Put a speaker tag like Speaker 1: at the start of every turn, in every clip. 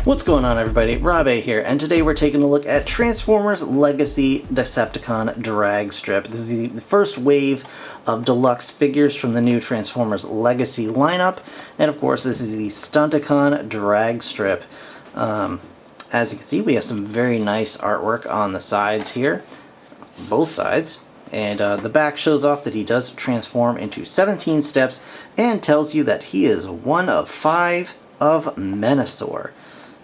Speaker 1: What's going on, everybody? Rob A here, and today we're taking a look at Transformers Legacy Decepticon Drag Strip. This is the first wave of deluxe figures from the new Transformers Legacy lineup, and of course this is the Stunticon Drag Strip. As you can see, we have some very nice artwork on the sides here, both sides, and the back shows off that he does transform into 17 steps and tells you that he is one of 5 of Menasor.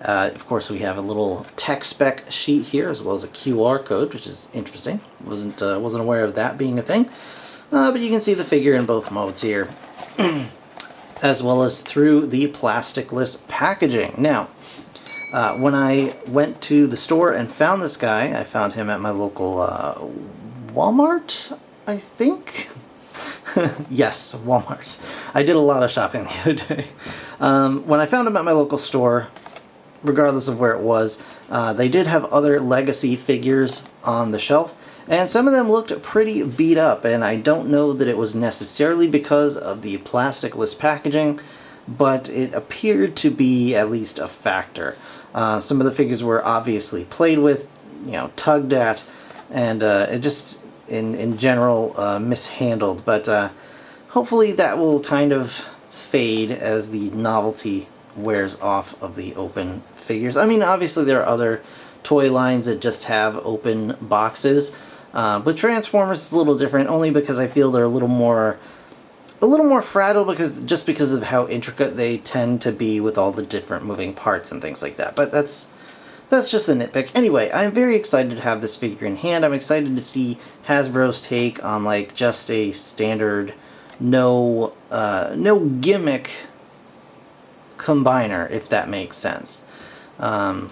Speaker 1: Of course, we have a little tech spec sheet here, as well as a QR code, which is interesting. Wasn't aware of that being a thing. But you can see the figure in both modes here, as well as through the plasticless packaging. Now, when I went to the store and found this guy, I found him at my local Walmart, I think? Yes, Walmart. I did a lot of shopping the other day. When I found him at my local store, regardless of where it was, they did have other Legacy figures on the shelf, and some of them looked pretty beat up, and I don't know that it was necessarily because of the plasticless packaging, but it appeared to be at least a factor. Some of the figures were obviously played with, you know, tugged at, and it just, in general, mishandled, but hopefully that will kind of fade as the novelty wears off of the open figures. I mean, obviously there are other toy lines that just have open boxes. With Transformers it's a little different, only because I feel they're a little more fragile, because of how intricate they tend to be with all the different moving parts and things like that. But that's just a nitpick. Anyway, I'm very excited to have this figure in hand. I'm excited to see Hasbro's take on like just a standard no gimmick combiner, if that makes sense. You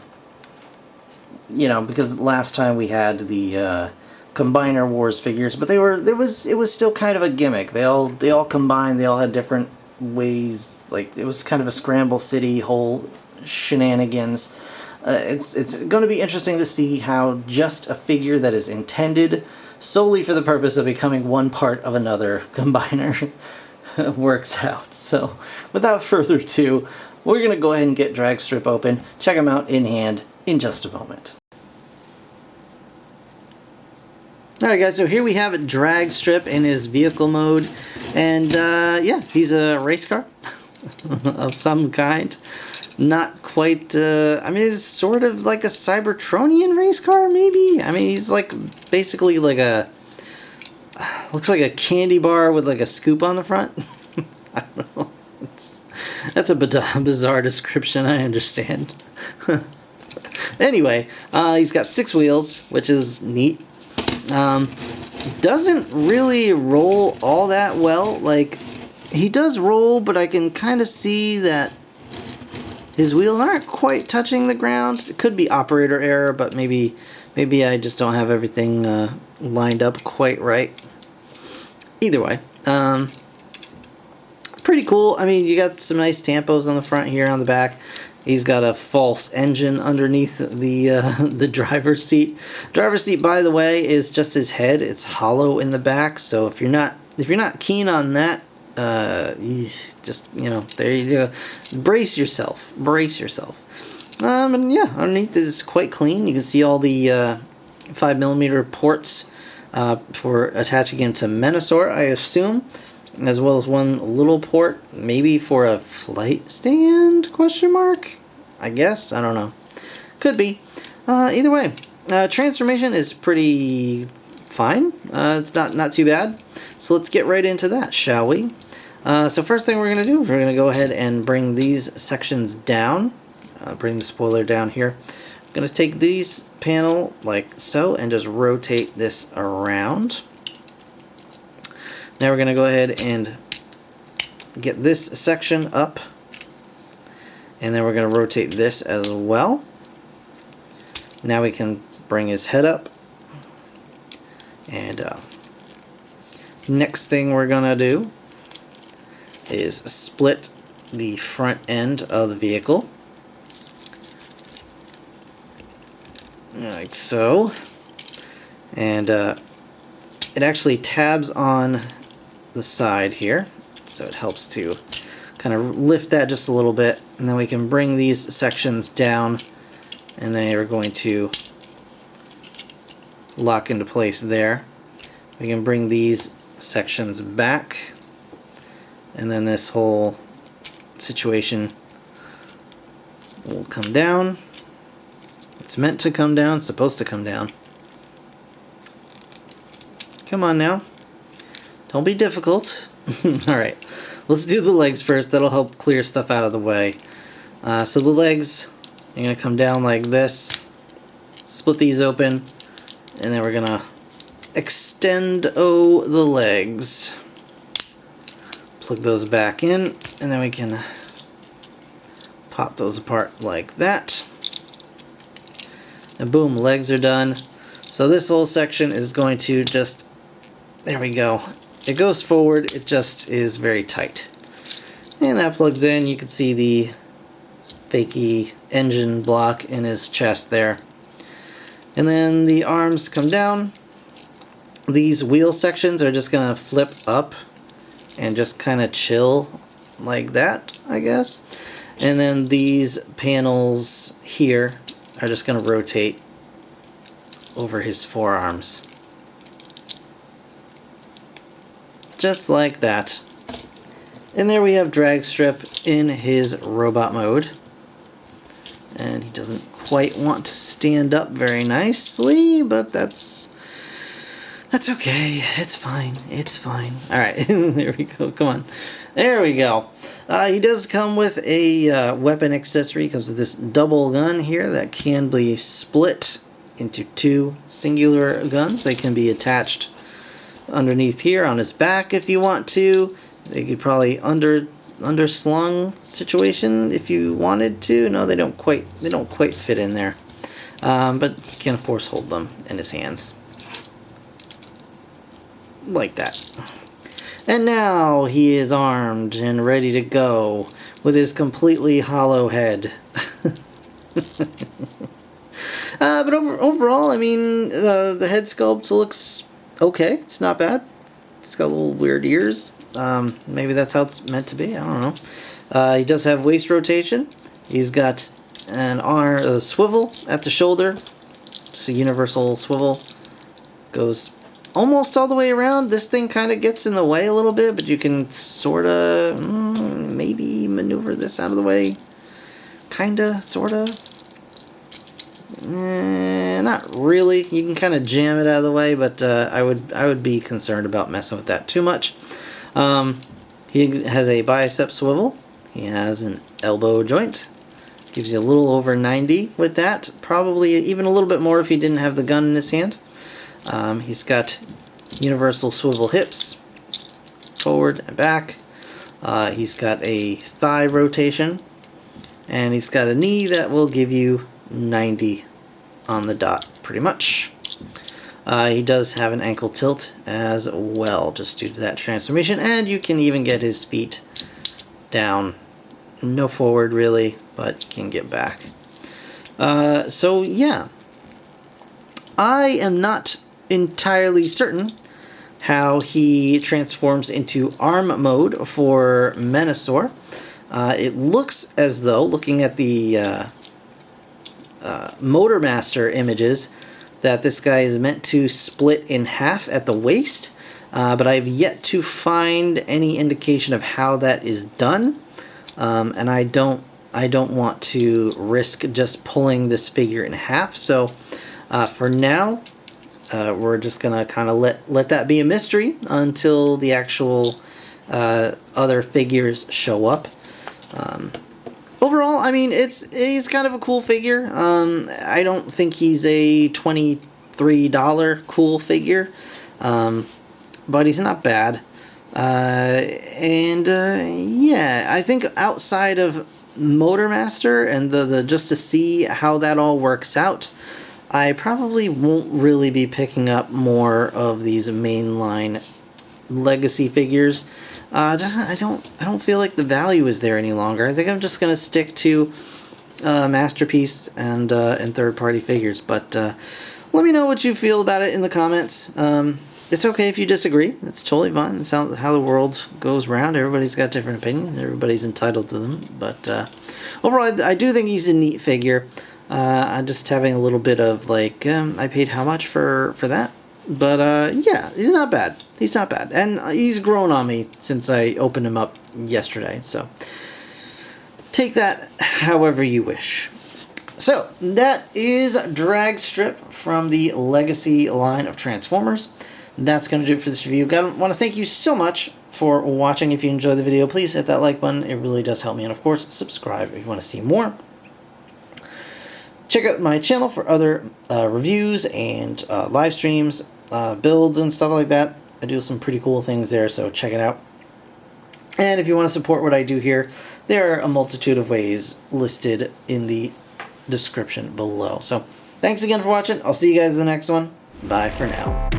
Speaker 1: know, because last time we had the Combiner Wars figures, but it was still kind of a gimmick. They all combined, they all had different ways, like it was kind of a Scramble City whole shenanigans. It's going to be interesting to see how just a figure that is intended solely for the purpose of becoming one part of another combiner works out. So, without further ado, we're going to go ahead and get Dragstrip open, check him out in hand in just a moment. Alright guys, so here we have Dragstrip in his vehicle mode, and yeah, he's a race car of some kind. Not quite, I mean, it's sort of like a Cybertronian race car, maybe? I mean, he's like, basically like a, looks like a candy bar with like a scoop on the front. I don't know. That's a bizarre description, I understand. Anyway, he's got 6 wheels, which is neat. Doesn't really roll all that well. Like, he does roll, but I can kind of see that his wheels aren't quite touching the ground. It could be operator error, but maybe I just don't have everything lined up quite right. Either way, pretty cool. I mean, you got some nice tampos on the front here, on the back. He's got a false engine underneath the driver's seat. Driver's seat, by the way, is just his head. It's hollow in the back, so if you're not keen on that, just, you know, there you go. Brace yourself. And yeah, underneath is quite clean. You can see all the 5mm ports for attaching him to Menasor, I assume, as well as one little port, maybe for a flight stand, question mark? I guess, I don't know. Could be. Either way, transformation is pretty fine. It's not too bad. So let's get right into that, shall we? So first thing we're going to do, we're going to go ahead and bring these sections down. Bring the spoiler down here. I'm going to take these panel like so and just rotate this around. Now we're going to go ahead and get this section up, and then we're going to rotate this as well. Now we can bring his head up, and next thing we're going to do is split the front end of the vehicle, like so, and it actually tabs on the side here, so it helps to kind of lift that just a little bit and then we can bring these sections down, and they are going to lock into place there. We can bring these sections back, and then this whole situation will come down. It's meant to come down, it's supposed to come down. Come on now. Don't be difficult. Alright, let's do the legs first. That'll help clear stuff out of the way. So the legs are going to come down like this. Split these open. And then we're going to extend the legs. Plug those back in. And then we can pop those apart like that. And boom, legs are done. So this whole section is going to just... There we go. It goes forward, it just is very tight. And that plugs in. You can see the fakey engine block in his chest there. And then the arms come down. These wheel sections are just going to flip up and just kind of chill like that, I guess. And then these panels here are just going to rotate over his forearms. Just like that. And there we have DragStrip in his robot mode. And he doesn't quite want to stand up very nicely, but that's okay. It's fine. It's fine. Alright, there we go. Come on. There we go. He does come with a weapon accessory. He comes with this double gun here that can be split into two singular guns. They can be attached underneath here on his back if you want to. They could probably underslung situation if you wanted to. No, they don't quite fit in there. But he can of course hold them in his hands. Like that. And now he is armed and ready to go with his completely hollow head. But overall, I mean, the head sculpt looks okay. It's not bad. It's got little weird ears. Maybe that's how it's meant to be. I don't know. He does have waist rotation. He's got an arm, swivel at the shoulder. Just a universal swivel. Goes almost all the way around. This thing kind of gets in the way a little bit, but you can sort of maybe maneuver this out of the way. Kinda, sorta. Not really. You can kind of jam it out of the way, but I would be concerned about messing with that too much. He has a bicep swivel. He has an elbow joint. Gives you a little over 90 with that. Probably even a little bit more if he didn't have the gun in his hand. He's got universal swivel hips, forward and back. He's got a thigh rotation, and he's got a knee that will give you 90 on the dot, pretty much. He does have an ankle tilt as well, just due to that transformation, and you can even get his feet down. No forward, really, but you can get back. So, yeah. I am not entirely certain how he transforms into arm mode for Menasor. It looks as though, looking at the Motormaster images, that this guy is meant to split in half at the waist, but I've yet to find any indication of how that is done, and I don't want to risk just pulling this figure in half. So for now, we're just gonna kind of let that be a mystery until the actual other figures show up. Overall, I mean, he's kind of a cool figure. I don't think he's a $23 cool figure, but he's not bad. Yeah, I think outside of Motormaster and the just to see how that all works out, I probably won't really be picking up more of these mainline legacy figures. I don't feel like the value is there any longer. I think I'm just gonna stick to Masterpiece and third-party figures. But let me know what you feel about it in the comments. it's okay if you disagree. That's totally fine. That's how the world goes round. Everybody's got different opinions. Everybody's entitled to them. But overall, I do think he's a neat figure. I'm just having a little bit of like, I paid how much for that? But yeah, he's not bad. He's not bad. And he's grown on me since I opened him up yesterday. So take that however you wish. So that is DragStrip from the Legacy line of Transformers. That's going to do it for this review. I want to thank you so much for watching. If you enjoyed the video, please hit that like button. It really does help me. And of course, subscribe if you want to see more. Check out my channel for other reviews and live streams, builds and stuff like that. I do some pretty cool things there, so check it out. And if you want to support what I do here, there are a multitude of ways listed in the description below. So thanks again for watching. I'll see you guys in the next one. Bye for now.